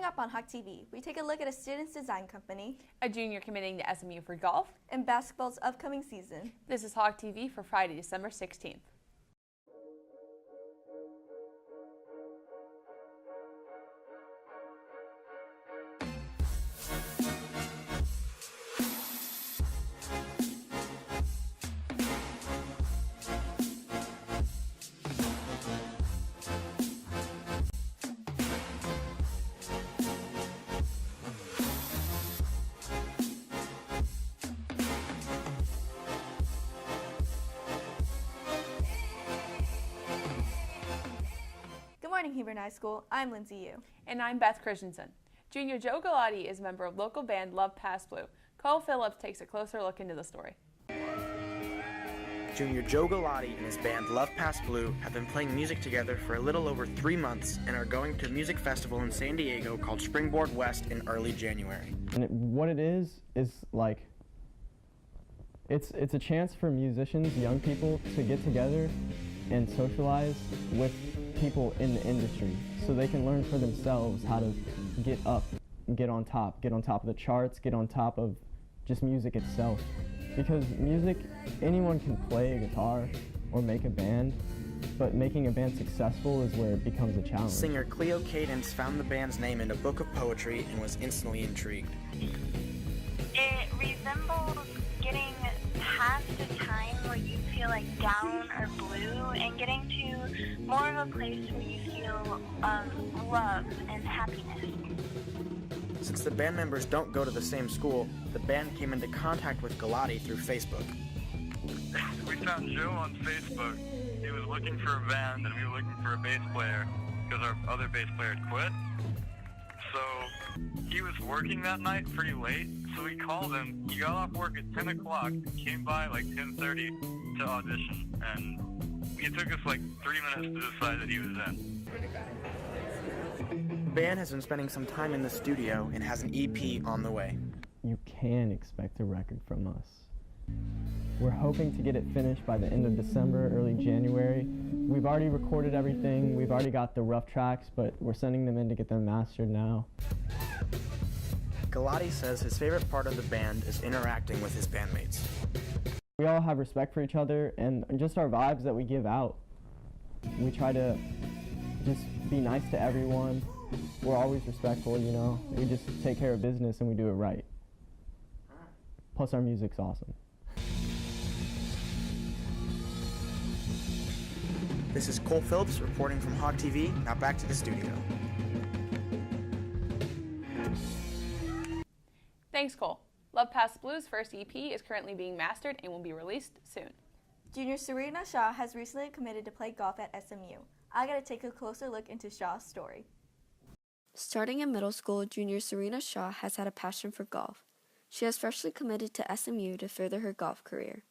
up on Hawk TV, we take a look at a student's design company, a junior committing to SMU for golf, and basketball's upcoming season. This is Hawk TV for Friday, December 16th. Good morning, Hebron High School. I'm Lindsay Yu. And I'm Beth Christensen. Junior Joe Galati is a member of local band Love Past Blue. Cole Phillips takes a closer look into the story. Junior Joe Galati and his band Love Past Blue have been playing music together for a little over 3 months and are going to a music festival in San Diego called Springboard West in early January. And what it is like, it's a chance for musicians, young people, to get together and socialize with people in the industry so they can learn for themselves how to get up, get on top of the charts, get on top of just music itself. Because music, anyone can play a guitar or make a band, but making a band successful is where it becomes a challenge. Singer Cleo Cadence found the band's name in a book of poetry and was instantly intrigued. It resembles getting past a time where you feel like down or blue and getting to more of a place where you feel love and happiness. Since the band members don't go to the same school, the band came into contact with Galati through Facebook. We found Joe on Facebook. He was looking for a band and we were looking for a bass player because our other bass player had quit. So he was working that night pretty late, so we called him. He got off work at 10 o'clock, came by like 10:30 to audition, and it took us like 3 minutes to decide that he was in. The band has been spending some time in the studio and has an EP on the way. You can expect a record from us. We're hoping to get it finished by the end of December, early January. We've already recorded everything, we've already got the rough tracks, but we're sending them in to get them mastered now. Galati says his favorite part of the band is interacting with his bandmates. We all have respect for each other and just our vibes that we give out. We try to just be nice to everyone. We're always respectful, you know. We just take care of business and we do it right. Plus our music's awesome. This is Cole Phillips reporting from Hawk TV. Now back to the studio. Thanks, Cole. Love Past Blue's first EP is currently being mastered and will be released soon. Junior Serena Shaw has recently committed to play golf at SMU. I gotta take a closer look into Shaw's story. Starting in middle school, junior Serena Shaw has had a passion for golf. She has freshly committed to SMU to further her golf career.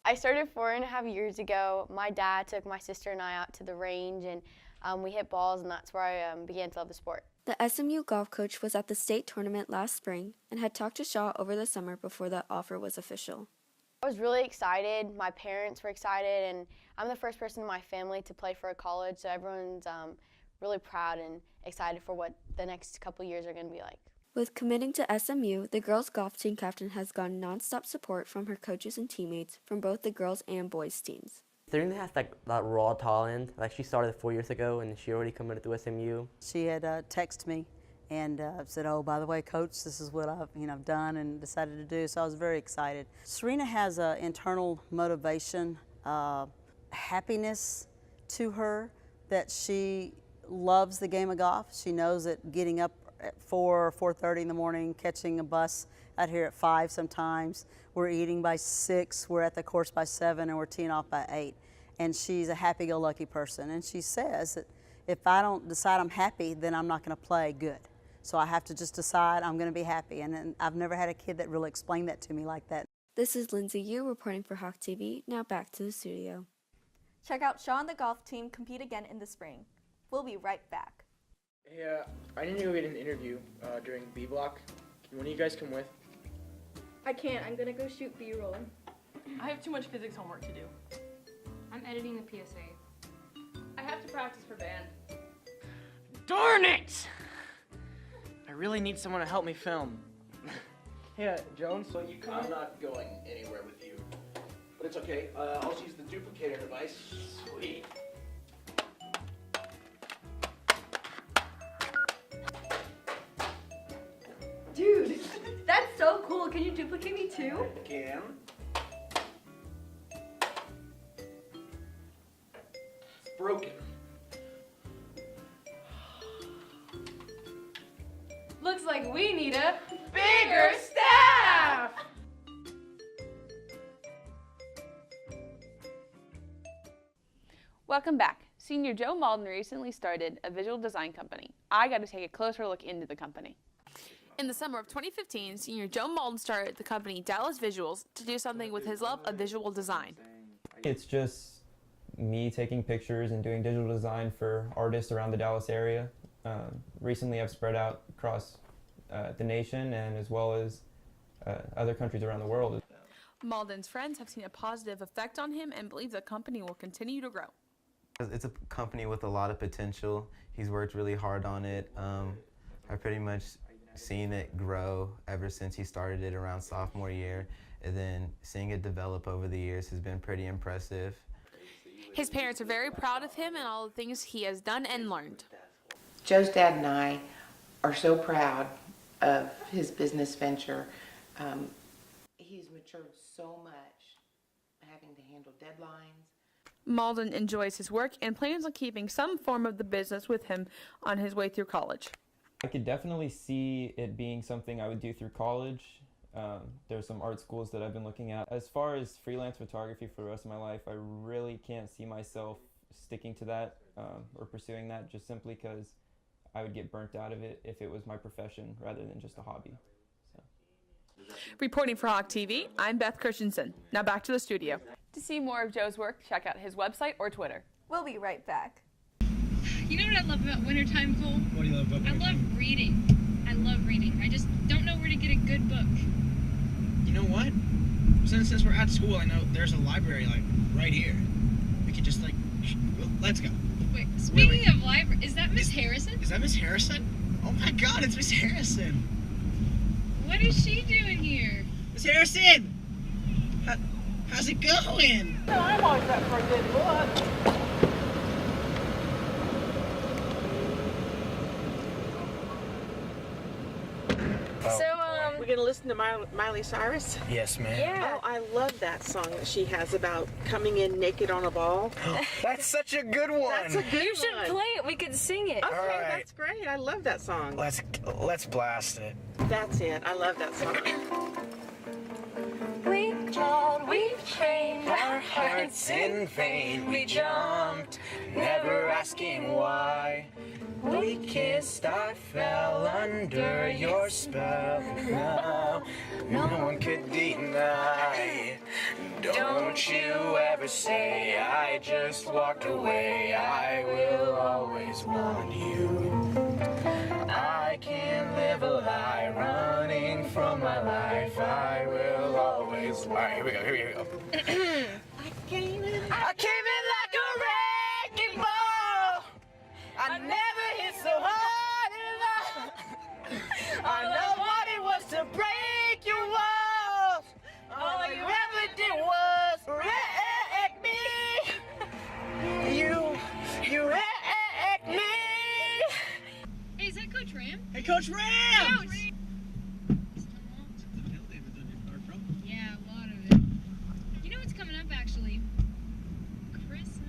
I started 4.5 years ago. My dad took my sister and I out to the range, and we hit balls, and that's where I began to love the sport. The SMU golf coach was at the state tournament last spring and had talked to Shaw over the summer before the offer was official. I was really excited. My parents were excited, and I'm the first person in my family to play for a college, so everyone's really proud and excited for what the next couple years are going to be like. With committing to SMU, the girls' golf team captain has gotten nonstop support from her coaches and teammates from both the girls' and boys' teams. Serena has that raw talent. She started 4 years ago and she already committed to SMU. She had texted me and said, "Oh, by the way, coach, this is what I've done and decided to do." So I was very excited. Serena has an internal motivation, happiness to her, that she loves the game of golf. She knows that getting up at 4 or 4:30 in the morning, catching a bus out here at 5 sometimes. We're eating by 6, we're at the course by 7, and we're teeing off by 8. And she's a happy-go-lucky person. And she says that if I don't decide I'm happy, then I'm not going to play good. So I have to just decide I'm going to be happy. And I've never had a kid that really explained that to me like that. This is Lindsay Yu reporting for Hawk TV. Now back to the studio. Check out Shaw and the golf team compete again in the spring. We'll be right back. Hey, I need to go get an interview during B block. Can one of you guys come with? I can't. I'm gonna go shoot B-roll. I have too much physics homework to do. I'm editing the PSA. I have to practice for band. Darn it! really need someone to help me film. Yeah, Jones? So I'm not going anywhere with you. But it's okay. I'll just use the duplicator device. Sweet. Dude, that's so cool. Can you duplicate me too? I can. It's broken. Looks like we need a bigger staff! Welcome back. Senior Joe Malden recently started a visual design company. I got to take a closer look into the company. In the summer of 2015, Senior Joe Malden started the company Dallas Visuals to do something with his love of visual design. It's just me taking pictures and doing digital design for artists around the Dallas area. Recently I've spread out across the nation and as well as other countries around the world. Malden's friends have seen a positive effect on him and believe the company will continue to grow. It's a company with a lot of potential. He's worked really hard on it. I've pretty much seen it grow ever since he started it around sophomore year, and then seeing it develop over the years has been pretty impressive. His parents are very proud of him and all the things he has done and learned. Joe's dad and I are so proud of his business venture. He's matured so much, having to handle deadlines. Malden enjoys his work and plans on keeping some form of the business with him on his way through college. I could definitely see it being something I would do through college. There's some art schools that I've been looking at. As far as freelance photography for the rest of my life, I really can't see myself sticking to that or pursuing that, just simply because I would get burnt out of it if it was my profession rather than just a hobby. Reporting for Hawk TV, I'm Beth Christensen. Now back to the studio. To see more of Joe's work, check out his website or Twitter. We'll be right back. You know what I love about wintertime, Cole? What do you love about I love reading. I love reading. I just don't know where to get a good book. You know what? Since we're at school, I know there's a library, like, right here. We could just, like, let's go. Wait, speaking of library, is that Miss Harrison? Is that Miss Harrison? Oh my god, it's Miss Harrison! What is she doing here? Miss Harrison! How's it going? No, I'm always up for a good book. So, we're gonna listen to Miley Cyrus? Yes, ma'am. Yeah. Oh, I love that song that she has about coming in naked on a ball. That's such a good one. That's a good one. You should play it. We could sing it. Okay, All right. that's great. I love that song. Let's blast it. That's it. I love that song. We've tried, we've trained Our hearts in vain, we jumped, never asking why. We kissed, I fell under your spell. No one could deny. Don't you ever say I just walked away. I will always want you. I can't live a lie running from my life. I will always. All right, here we go. I came in like a wrecking ball. I never hit so hard in love. I know what it was to break your walls. All you ever did was wreck me. You wrecked me. Hey, is that Coach Ram? Hey, Coach Ram! Coach! Yeah, a lot of it. You know what's coming up, actually? Christmas.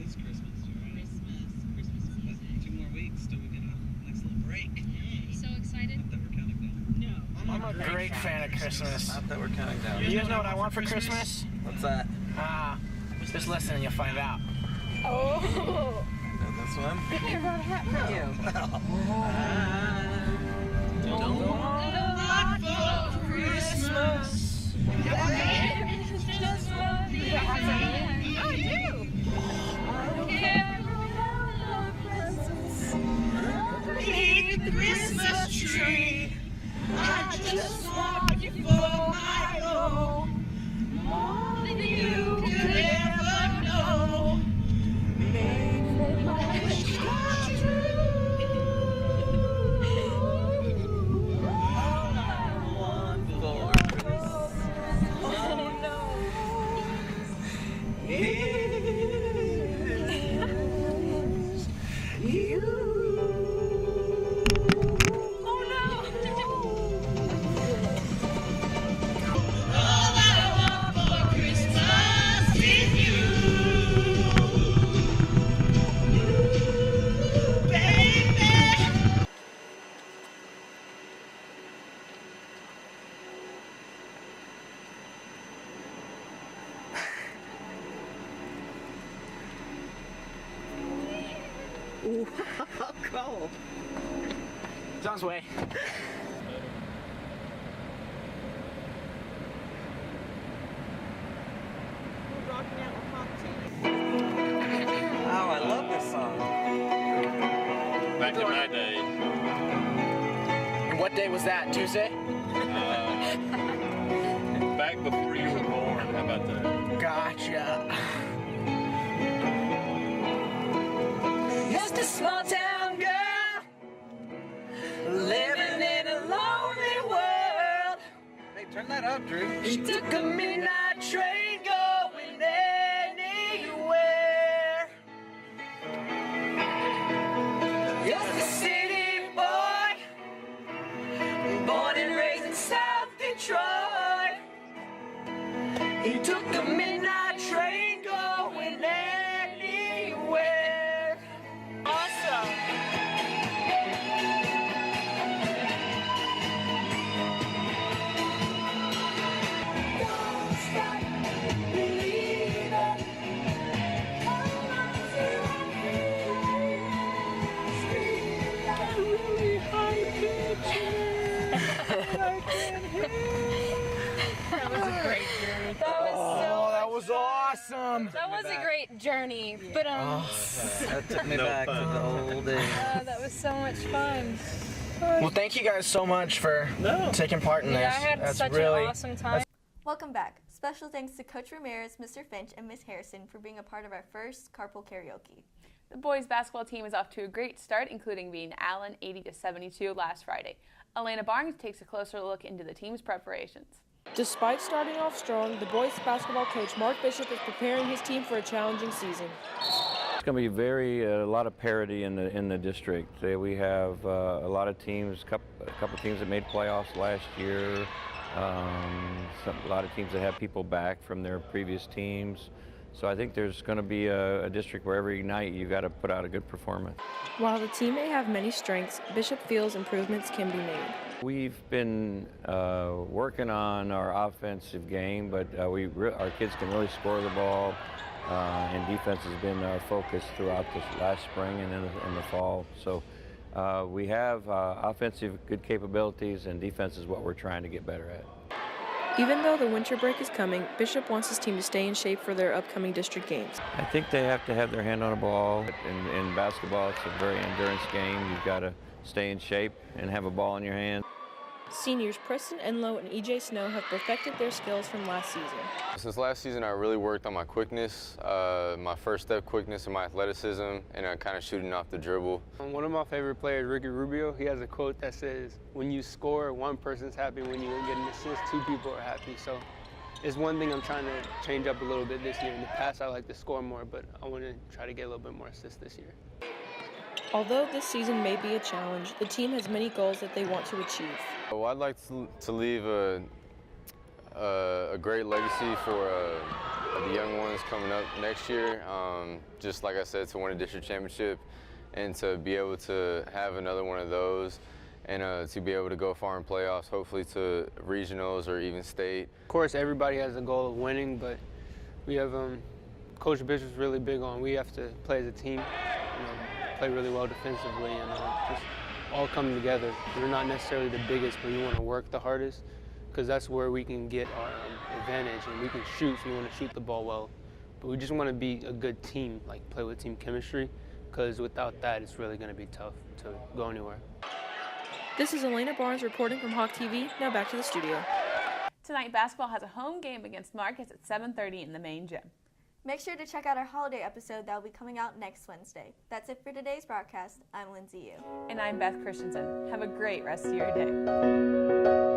It's Christmas, right? Christmas music. 2 more weeks till we get a nice little break. You so excited? Not that we're counting down. No. I'm a great fan of Christmas. Not that we're counting down. You guys know what I want for Christmas? What's that? Just listen and you'll find out. Oh. Know this one? I brought a hat for you. Don't want a lot for Christmas. Just what you want. I do. Beneath the Christmas tree, I just want you for my own. More than you could ever know. Make my wish come true. Oh. It's on its way. Oh, I love this song. Back in my day. And what day was that? Tuesday? Back before you were born. How about that? Gotcha. Just a small town girl living in a lonely world. Hey, turn that up, Drew. She took a midnight train going anywhere. Just a city boy, born and raised in South Detroit. He took a midnight train going anywhere. Awesome. That was a great journey. That was awesome. That was a great journey, but That took me back to the old days. that was so much fun. Well, thank you guys so much for taking part in this. Yeah, I had That's such really an awesome time. Welcome back. Special thanks to Coach Ramirez, Mr. Finch, and Ms. Harrison for being a part of our first carpool karaoke. The boys basketball team is off to a great start, including beating Allen 80-72 last Friday. Elena Barnes takes a closer look into the team's preparations. Despite starting off strong, the boys basketball coach Mark Bishop is preparing his team for a challenging season. It's going to be a lot of parity in the district. We have a lot of teams, a couple teams that made playoffs last year. A lot of teams that have people back from their previous teams. So I think there's going to be a district where every night you got to put out a good performance. While the team may have many strengths, Bishop feels improvements can be made. We've been working on our offensive game, but our kids can really score the ball, and defense has been our focus throughout this last spring and in the fall. So we have offensive good capabilities, and defense is what we're trying to get better at. Even though the winter break is coming, Bishop wants his team to stay in shape for their upcoming district games. I think they have to have their hand on a ball. In basketball, it's a very endurance game. You've got to stay in shape and have a ball in your hand. Seniors Preston Enlow and EJ Snow have perfected their skills from last season. Since last season, I really worked on my quickness, my first step quickness and my athleticism, and kind of shooting off the dribble. One of my favorite players, Ricky Rubio, he has a quote that says, when you score, one person's happy. When you get an assist, two people are happy. So it's one thing I'm trying to change up a little bit this year. In the past, I like to score more, but I want to try to get a little bit more assists this year. Although this season may be a challenge, the team has many goals that they want to achieve. Well, I'd like to leave a great legacy for the young ones coming up next year. Just like I said, to win a district championship and to be able to have another one of those and to be able to go far in playoffs, hopefully to regionals or even state. Of course, everybody has a goal of winning, but we have Coach Bishop's really big on we have to play as a team, play really well defensively, and just all come together. We're not necessarily the biggest, but we want to work the hardest because that's where we can get our advantage, and we can shoot, so we want to shoot the ball well. But we just want to be a good team, like play with team chemistry, because without that, it's really going to be tough to go anywhere. This is Elena Barnes reporting from Hawk TV. Now back to the studio. Tonight, basketball has a home game against Marcus at 7:30 in the main gym. Make sure to check out our holiday episode that will be coming out next Wednesday. That's it for today's broadcast. I'm Lindsay Yu. And I'm Beth Christensen. Have a great rest of your day.